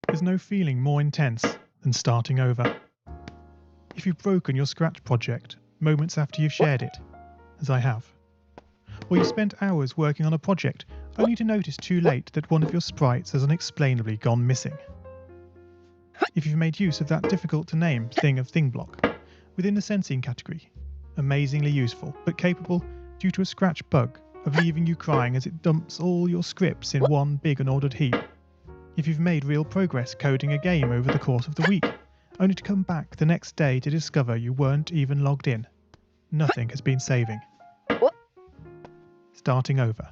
There's no feeling more intense than starting over. If you've broken your Scratch project moments after you've shared it, as I have, or you spent hours working on a project only to notice too late that one of your sprites has unexplainably gone missing. If you've made use of that difficult to name thing of thing block within the sensing category, amazingly useful but capable, due to a Scratch bug, of leaving you crying as it dumps all your scripts in one big unordered heap. If you've made real progress coding a game over the course of the week, only to come back the next day to discover you weren't even logged in, nothing has been saving. Starting over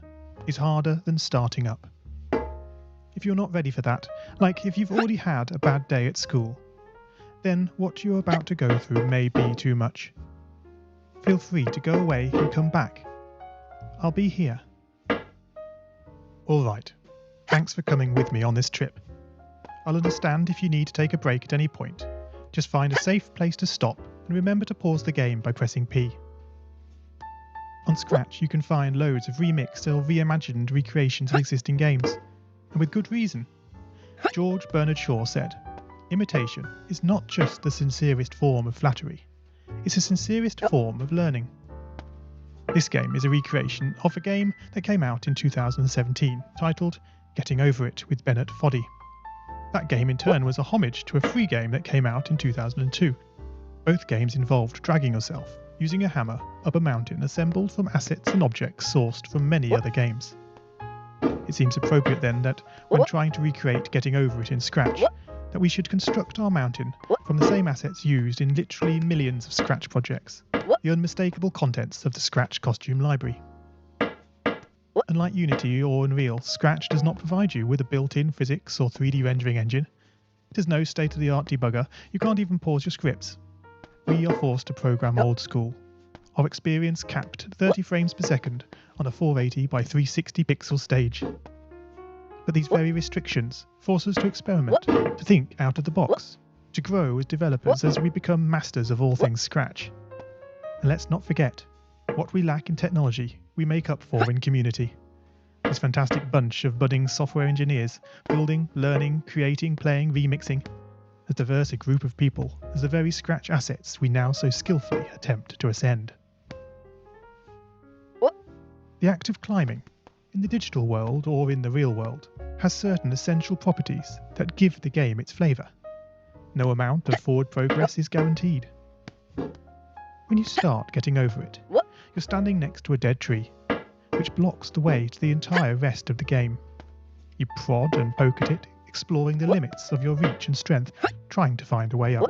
is harder than starting up. If you're not ready for that, like if you've already had a bad day at school, then what you're about to go through may be too much. Feel free to go away and come back. I'll be here. Alright, thanks for coming with me on this trip. I'll understand if you need to take a break at any point. Just find a safe place to stop and remember to pause the game by pressing P. On Scratch you can find loads of remixed or reimagined recreations of existing games, and with good reason. George Bernard Shaw said, "Imitation is not just the sincerest form of flattery, it's the sincerest form of learning." This game is a recreation of a game that came out in 2017, titled Getting Over It with Bennett Foddy. That game in turn was a homage to a free game that came out in 2002. Both games involved dragging yourself, using a hammer, up a mountain assembled from assets and objects sourced from many other games. It seems appropriate then that, when trying to recreate Getting Over It in Scratch, that we should construct our mountain from the same assets used in literally millions of Scratch projects, the unmistakable contents of the Scratch costume library. Unlike Unity or Unreal, Scratch does not provide you with a built-in physics or 3D rendering engine. It has no state-of-the-art debugger, you can't even pause your scripts. We are forced to program old school. Our experience capped at 30 frames per second on a 480 by 360 pixel stage. But these very restrictions force us to experiment, to think out of the box, to grow as developers as we become masters of all things Scratch. And let's not forget, what we lack in technology, we make up for in community. This fantastic bunch of budding software engineers, building, learning, creating, playing, remixing, as diverse a group of people as the very Scratch assets we now so skillfully attempt to ascend. The act of climbing, in the digital world or in the real world, has certain essential properties that give the game its flavour. No amount of forward progress is guaranteed. When you start Getting Over It, you're standing next to a dead tree, which blocks the way to the entire rest of the game. You prod and poke at it, exploring the limits of your reach and strength, trying to find a way up.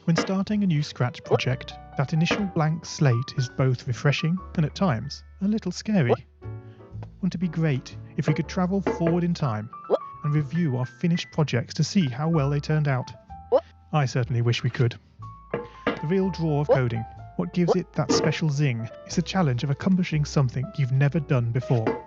When starting a new Scratch project, that initial blank slate is both refreshing and at times a little scary. Wouldn't it be great if we could travel forward in time and review our finished projects to see how well they turned out? I certainly wish we could. The real draw of coding, what gives it that special zing, is the challenge of accomplishing something you've never done before.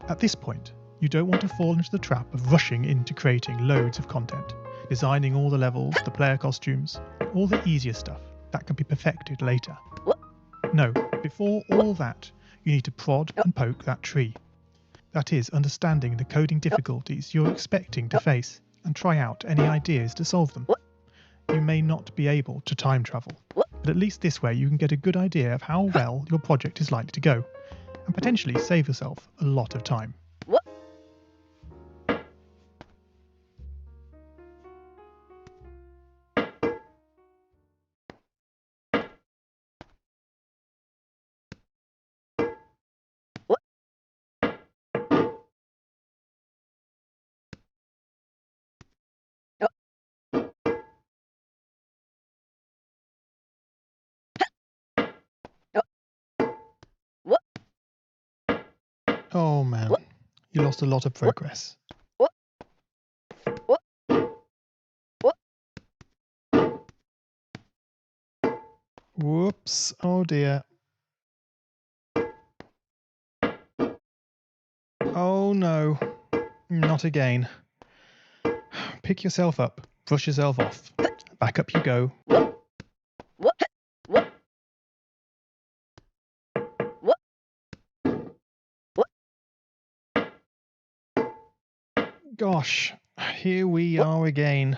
At this point, you don't want to fall into the trap of rushing into creating loads of content, designing all the levels, the player costumes, all the easier stuff that can be perfected later. No, before all that, you need to prod and poke that tree. That is, understanding the coding difficulties you're expecting to face, and try out any ideas to solve them. You may not be able to time travel, but at least this way you can get a good idea of how well your project is likely to go, and potentially save yourself a lot of time. Oh man, you lost a lot of progress. Whoops, oh dear. Oh no, not again. Pick yourself up, brush yourself off. Back up you go. Gosh, here we are again.